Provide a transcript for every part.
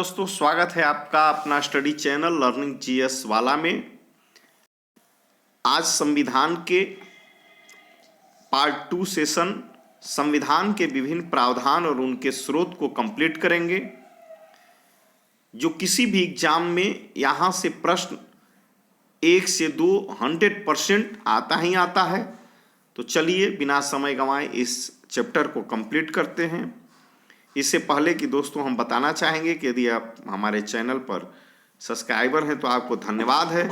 दोस्तों, स्वागत है आपका अपना स्टडी चैनल लर्निंग जीएस वाला में। आज संविधान के पार्ट 2 सेशन संविधान के विभिन्न प्रावधान और उनके स्रोत को कंप्लीट करेंगे। जो किसी भी एग्जाम में यहाँ से प्रश्न 1 से 2 100% आता ही आता है। तो चलिए बिना समय गंवाए इस चैप्टर को कंप्लीट करते हैं। इससे पहले कि दोस्तों हम बताना चाहेंगे कि यदि आप हमारे चैनल पर सब्सक्राइबर हैं तो आपको धन्यवाद है,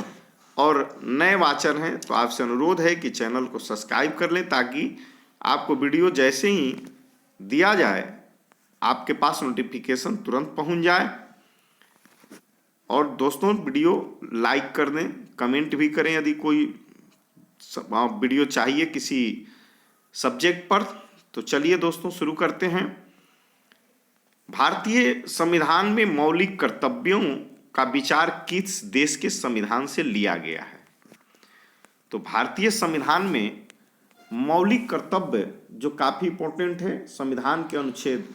और नए वाचर हैं तो आपसे अनुरोध है कि चैनल को सब्सक्राइब कर लें ताकि आपको वीडियो जैसे ही दिया जाए आपके पास नोटिफिकेशन तुरंत पहुंच जाए। और दोस्तों वीडियो लाइक कर दें, कमेंट भी करें यदि कोई वीडियो चाहिए किसी सब्जेक्ट पर। तो चलिए दोस्तों शुरू करते हैं। भारतीय संविधान में मौलिक कर्तव्यों का विचार किस देश के संविधान से लिया गया है? तो भारतीय संविधान में मौलिक कर्तव्य जो काफी इंपॉर्टेंट है, संविधान के अनुच्छेद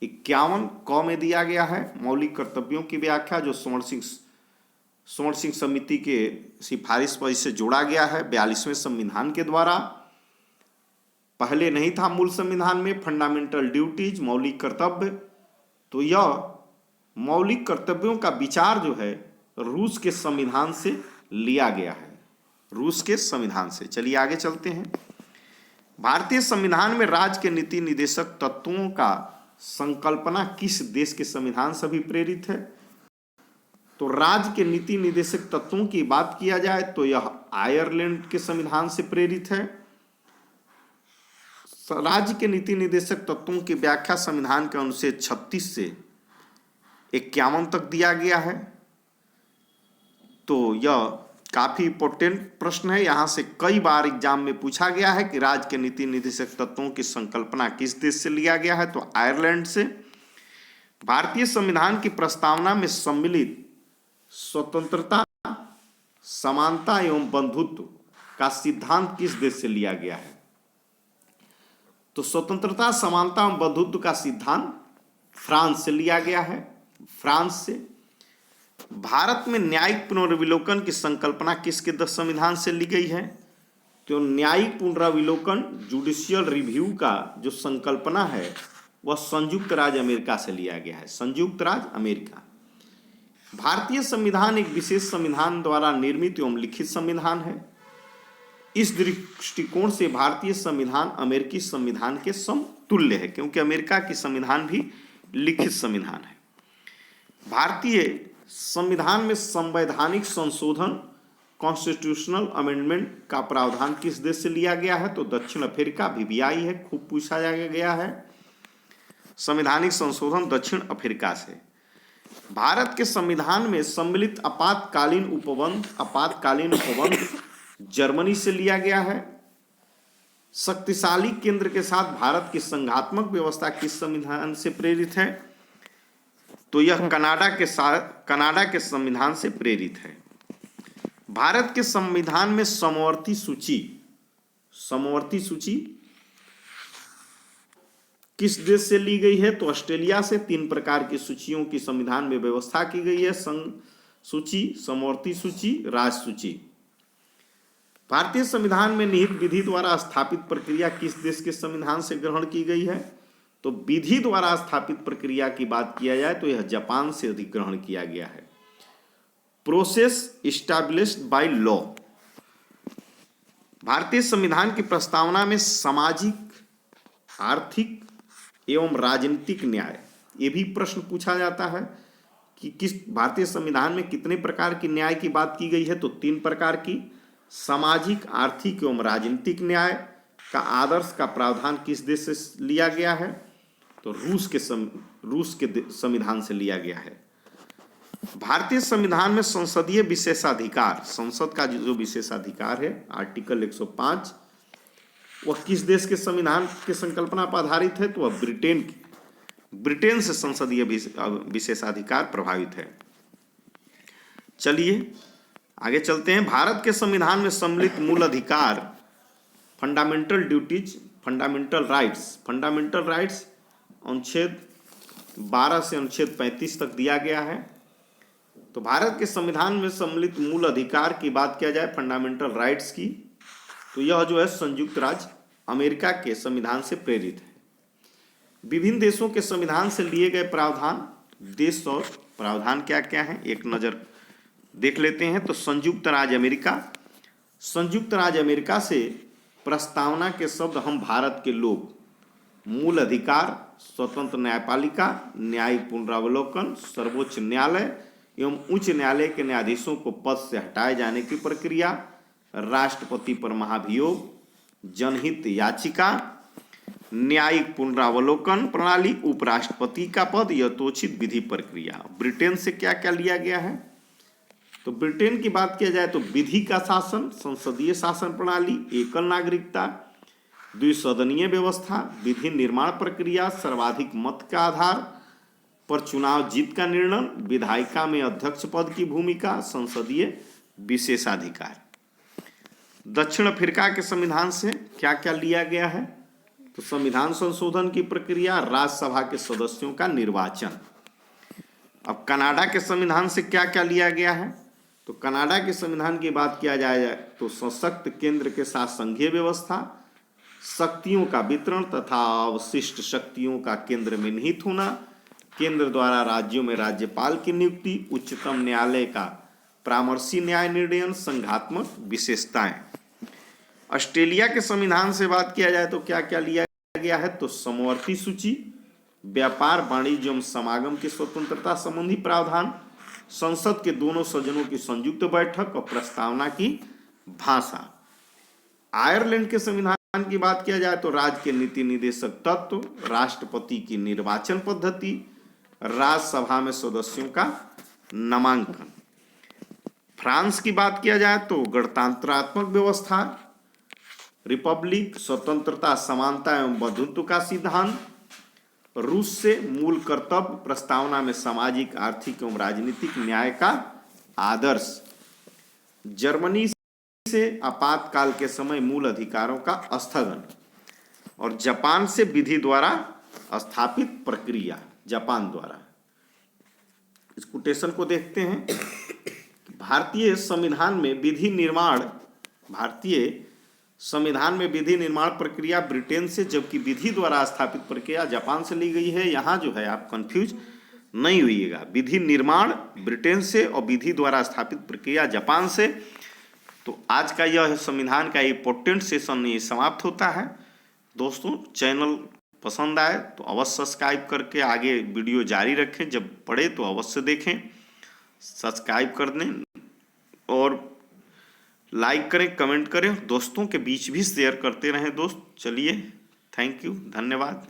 51 क में दिया गया है। मौलिक कर्तव्यों की व्याख्या जो स्वर्ण सिंह समिति के सिफारिश पर इसे जोड़ा गया है 42वें संविधान के द्वारा। पहले नहीं था मूल संविधान में फंडामेंटल ड्यूटीज, मौलिक कर्तव्य। तो यह मौलिक कर्तव्यों का विचार जो है रूस के संविधान से लिया गया है, रूस के संविधान से। चलिए आगे चलते हैं। भारतीय संविधान में राज्य के नीति निर्देशक तत्वों का संकल्पना किस देश के संविधान से अभिप्रेरित है? तो राज्य के नीति निर्देशक तत्वों की बात किया जाए तो यह आयरलैंड के संविधान से प्रेरित है। राज्य के नीति निर्देशक तत्वों की व्याख्या संविधान के अनुच्छेद 36 से 51 तक दिया गया है। तो यह काफी इंपॉर्टेंट प्रश्न है, यहां से कई बार एग्जाम में पूछा गया है कि राज्य के नीति निर्देशक तत्वों की संकल्पना किस देश से लिया गया है? तो आयरलैंड से। भारतीय संविधान की प्रस्तावना में सम्मिलित स्वतंत्रता, समानता एवं बंधुत्व का सिद्धांत किस देश से लिया गया है? तो स्वतंत्रता, समानता एवं बंधुत्व का सिद्धांत फ्रांस से लिया गया है, फ्रांस से। भारत में न्यायिक पुनर्विलोकन की संकल्पना किसके संविधान से ली गई है? तो न्यायिक पुनर्विलोकन, जुडिशियल रिव्यू का जो संकल्पना है वह संयुक्त राज्य अमेरिका से लिया गया है, संयुक्त राज्य अमेरिका। भारतीय संविधान एक विशेष संविधान द्वारा निर्मित एवं लिखित संविधान है। इस दृष्टिकोण से भारतीय संविधान अमेरिकी संविधान के समतुल्य है, क्योंकि अमेरिका की संविधान भी लिखित संविधान है। भारतीय संविधान में संवैधानिक संशोधन, कॉन्स्टिट्यूशनल अमेंडमेंट का प्रावधान किस देश से लिया गया है? तो दक्षिण अफ्रीका। VBI है, खूब पूछा गया है। संवैधानिक संशोधन दक्षिण अफ्रीका से। भारत के संविधान में सम्मिलित आपातकालीन उपबंध जर्मनी से लिया गया है। शक्तिशाली केंद्र के साथ भारत की संघात्मक व्यवस्था किस संविधान से प्रेरित है? तो यह कनाडा के संविधान से प्रेरित है। भारत के संविधान में समवर्ती सूची किस देश से ली गई है? तो ऑस्ट्रेलिया से। 3 प्रकार की सूचियों की संविधान में व्यवस्था की गई है, संघ सूची, समवर्ती सूची, राज्य सूची। भारतीय संविधान में निहित विधि द्वारा स्थापित प्रक्रिया किस देश के संविधान से ग्रहण की गई है? तो विधि द्वारा स्थापित प्रक्रिया की बात किया जाए तो यह जापान से अधिग्रहण किया गया है। Process established by law. भारतीय संविधान की प्रस्तावना में सामाजिक, आर्थिक एवं राजनीतिक न्याय, ये भी प्रश्न पूछा जाता है कि किस भारतीय संविधान में कितने प्रकार की न्याय की बात की गई है? तो 3 प्रकार की। सामाजिक, आर्थिक एवं राजनीतिक न्याय का आदर्श का प्रावधान किस देश से लिया गया है? तो रूस के संविधान से लिया गया है। भारतीय संविधान में संसदीय विशेषाधिकार, संसद का जो विशेषाधिकार है, आर्टिकल 105, वह किस देश के संविधान के संकल्पना पर आधारित है? तो वह ब्रिटेन से संसदीय विशेषाधिकार प्रभावित है। चलिए आगे चलते हैं। भारत के संविधान में सम्मिलित मूल अधिकार, फंडामेंटल ड्यूटीज, फंडामेंटल राइट्स अनुच्छेद 12 से अनुच्छेद 35 तक दिया गया है। तो भारत के संविधान में सम्मिलित मूल अधिकार की बात किया जाए, फंडामेंटल राइट्स की, तो यह जो है संयुक्त राज्य अमेरिका के संविधान से प्रेरित है। विभिन्न देशों के संविधान से लिए गए प्रावधान, देश और प्रावधान क्या क्या हैं एक नज़र देख लेते हैं। तो संयुक्त राज्य अमेरिका, संयुक्त राज्य अमेरिका से प्रस्तावना के शब्द हम भारत के लोग, मूल अधिकार, स्वतंत्र न्यायपालिका, न्यायिक पुनरावलोकन, सर्वोच्च न्यायालय एवं उच्च न्यायालय के न्यायाधीशों को पद से हटाए जाने की प्रक्रिया, राष्ट्रपति पर महाभियोग, जनहित याचिका, न्यायिक पुनरावलोकन प्रणाली, उपराष्ट्रपति का पद, यथोचित विधि प्रक्रिया। ब्रिटेन से क्या क्या लिया गया है? तो ब्रिटेन की बात किया जाए तो विधि का शासन, संसदीय शासन प्रणाली, एकल नागरिकता, द्विसदनीय व्यवस्था, विधि निर्माण प्रक्रिया, सर्वाधिक मत का आधार पर चुनाव जीत का निर्णय, विधायिका में अध्यक्ष पद की भूमिका, संसदीय विशेषाधिकार। दक्षिण अफ्रीका के संविधान से क्या क्या लिया गया है? तो संविधान संशोधन की प्रक्रिया, राज्यसभा के सदस्यों का निर्वाचन। अब कनाडा के संविधान से क्या क्या लिया गया है? तो कनाडा के संविधान की बात किया जाए तो सशक्त केंद्र के साथ संघीय व्यवस्था, शक्तियों का वितरण तथा अवशिष्ट शक्तियों का केंद्र में निहित होना, केंद्र द्वारा राज्यों में राज्यपाल की नियुक्ति, उच्चतम न्यायालय का परामर्शी न्याय निर्णयन, संघात्मक विशेषताएं। ऑस्ट्रेलिया के संविधान से बात किया जाए तो क्या क्या लिया गया है? तो समवर्ती सूची, व्यापार, वाणिज्य एवं समागम की स्वतंत्रता संबंधी प्रावधान, संसद के दोनों सदनों की संयुक्त बैठक और प्रस्तावना की भाषा। आयरलैंड के संविधान की बात किया जाए तो राज्य के नीति निदेशक तत्व, राष्ट्रपति की निर्वाचन पद्धति, राज्यसभा में सदस्यों का नामांकन। फ्रांस की बात किया जाए तो गणतंत्रात्मक व्यवस्था, रिपब्लिक, स्वतंत्रता, समानता एवं बंधुत्व का सिद्धांत। रूस से मूल कर्तव्य, प्रस्तावना में सामाजिक, आर्थिक एवं राजनीतिक न्याय का आदर्श। जर्मनी से आपातकाल के समय मूल अधिकारों का स्थगन। और जापान से विधि द्वारा स्थापित प्रक्रिया, जापान द्वारा। इस कोटेशन को देखते हैं। भारतीय संविधान में विधि निर्माण प्रक्रिया ब्रिटेन से, जबकि विधि द्वारा स्थापित प्रक्रिया जापान से ली गई है। यहाँ जो है आप कंफ्यूज नहीं होइएगा, विधि निर्माण ब्रिटेन से और विधि द्वारा स्थापित प्रक्रिया जापान से। तो आज का यह संविधान का इम्पोर्टेंट सेशन ये समाप्त होता है। दोस्तों, चैनल पसंद आए तो अवश्य सब्सक्राइब करके आगे वीडियो जारी रखें, जब पढ़े तो अवश्य देखें, सब्सक्राइब कर दें और लाइक करें, कमेंट करें, दोस्तों के बीच भी शेयर करते रहें। दोस्त, चलिए, थैंक यू, धन्यवाद।